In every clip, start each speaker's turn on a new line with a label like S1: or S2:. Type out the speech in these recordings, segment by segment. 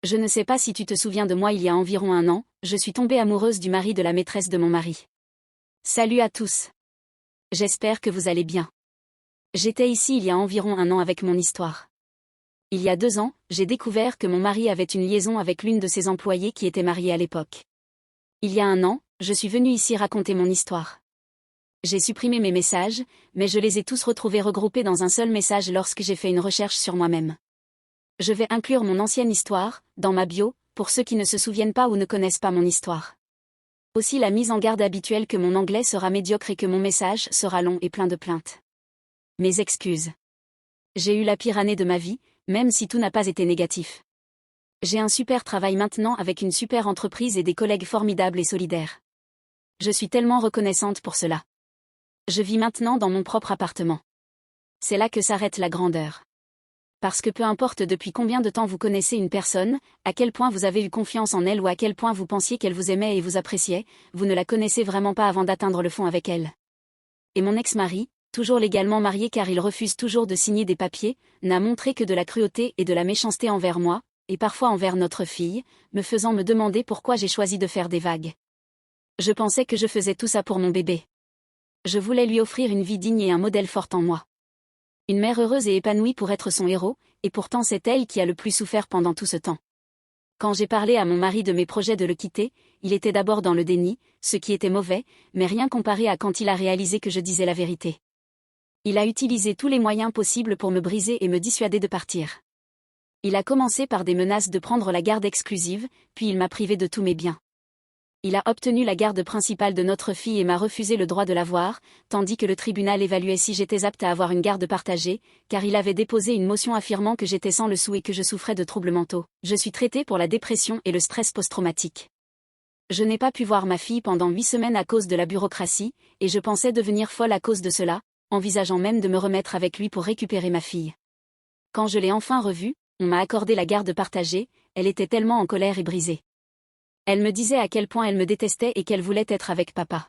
S1: Je ne sais pas si tu te souviens de moi il y a environ 1 an, je suis tombée amoureuse du mari de la maîtresse de mon mari. Salut à tous. J'espère que vous allez bien. J'étais ici il y a environ 1 an avec mon histoire. Il y a 2 ans, j'ai découvert que mon mari avait une liaison avec l'une de ses employées qui était mariée à l'époque. Il y a 1 an, je suis venue ici raconter mon histoire. J'ai supprimé mes messages, mais je les ai tous retrouvés regroupés dans un seul message lorsque j'ai fait une recherche sur moi-même. Je vais inclure mon ancienne histoire, dans ma bio, pour ceux qui ne se souviennent pas ou ne connaissent pas mon histoire. Aussi la mise en garde habituelle que mon anglais sera médiocre et que mon message sera long et plein de plaintes. Mes excuses. J'ai eu la pire année de ma vie, même si tout n'a pas été négatif. J'ai un super travail maintenant avec une super entreprise et des collègues formidables et solidaires. Je suis tellement reconnaissante pour cela. Je vis maintenant dans mon propre appartement. C'est là que s'arrête la grandeur. Parce que peu importe depuis combien de temps vous connaissez une personne, à quel point vous avez eu confiance en elle ou à quel point vous pensiez qu'elle vous aimait et vous appréciait, vous ne la connaissez vraiment pas avant d'atteindre le fond avec elle. Et mon ex-mari, toujours légalement marié car il refuse toujours de signer des papiers, n'a montré que de la cruauté et de la méchanceté envers moi, et parfois envers notre fille, me faisant me demander pourquoi j'ai choisi de faire des vagues. Je pensais que je faisais tout ça pour mon bébé. Je voulais lui offrir une vie digne et un modèle fort en moi. Une mère heureuse et épanouie pour être son héros, et pourtant c'est elle qui a le plus souffert pendant tout ce temps. Quand j'ai parlé à mon mari de mes projets de le quitter, il était d'abord dans le déni, ce qui était mauvais, mais rien comparé à quand il a réalisé que je disais la vérité. Il a utilisé tous les moyens possibles pour me briser et me dissuader de partir. Il a commencé par des menaces de prendre la garde exclusive, puis il m'a privé de tous mes biens. Il a obtenu la garde principale de notre fille et m'a refusé le droit de la voir, tandis que le tribunal évaluait si j'étais apte à avoir une garde partagée, car il avait déposé une motion affirmant que j'étais sans le sou et que je souffrais de troubles mentaux. Je suis traitée pour la dépression et le stress post-traumatique. Je n'ai pas pu voir ma fille pendant 8 semaines à cause de la bureaucratie, et je pensais devenir folle à cause de cela, envisageant même de me remettre avec lui pour récupérer ma fille. Quand je l'ai enfin revue, on m'a accordé la garde partagée, elle était tellement en colère et brisée. Elle me disait à quel point elle me détestait et qu'elle voulait être avec papa.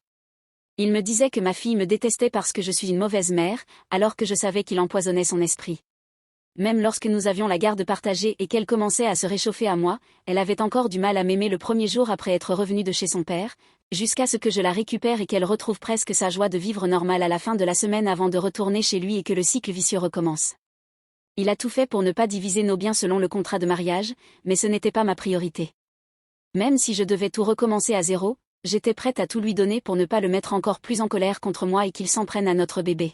S1: Il me disait que ma fille me détestait parce que je suis une mauvaise mère, alors que je savais qu'il empoisonnait son esprit. Même lorsque nous avions la garde partagée et qu'elle commençait à se réchauffer à moi, elle avait encore du mal à m'aimer le premier jour après être revenue de chez son père, jusqu'à ce que je la récupère et qu'elle retrouve presque sa joie de vivre normale à la fin de la semaine avant de retourner chez lui et que le cycle vicieux recommence. Il a tout fait pour ne pas diviser nos biens selon le contrat de mariage, mais ce n'était pas ma priorité. Même si je devais tout recommencer à zéro, j'étais prête à tout lui donner pour ne pas le mettre encore plus en colère contre moi et qu'il s'en prenne à notre bébé.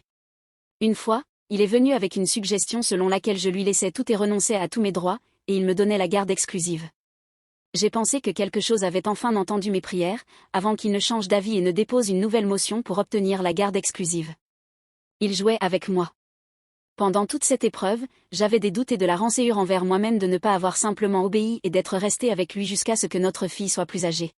S1: Une fois, il est venu avec une suggestion selon laquelle je lui laissais tout et renonçais à tous mes droits, et il me donnait la garde exclusive. J'ai pensé que quelque chose avait enfin entendu mes prières, avant qu'il ne change d'avis et ne dépose une nouvelle motion pour obtenir la garde exclusive. Il jouait avec moi. Pendant toute cette épreuve, j'avais des doutes et de la rancœur envers moi-même de ne pas avoir simplement obéi et d'être restée avec lui jusqu'à ce que notre fille soit plus âgée.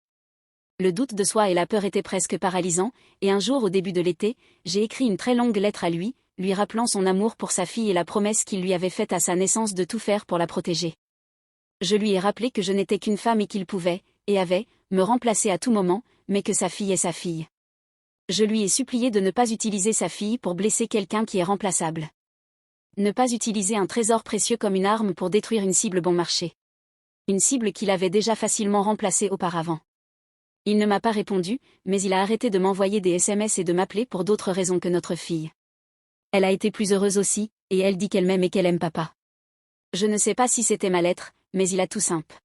S1: Le doute de soi et la peur étaient presque paralysants, et un jour au début de l'été, j'ai écrit une très longue lettre à lui, lui rappelant son amour pour sa fille et la promesse qu'il lui avait faite à sa naissance de tout faire pour la protéger. Je lui ai rappelé que je n'étais qu'une femme et qu'il pouvait, et avait, me remplacer à tout moment, mais que sa fille est sa fille. Je lui ai supplié de ne pas utiliser sa fille pour blesser quelqu'un qui est remplaçable. Ne pas utiliser un trésor précieux comme une arme pour détruire une cible bon marché. Une cible qu'il avait déjà facilement remplacée auparavant. Il ne m'a pas répondu, mais il a arrêté de m'envoyer des SMS et de m'appeler pour d'autres raisons que notre fille. Elle a été plus heureuse aussi, et elle dit qu'elle m'aime et qu'elle aime papa. Je ne sais pas si c'était ma lettre, mais il a tout simple.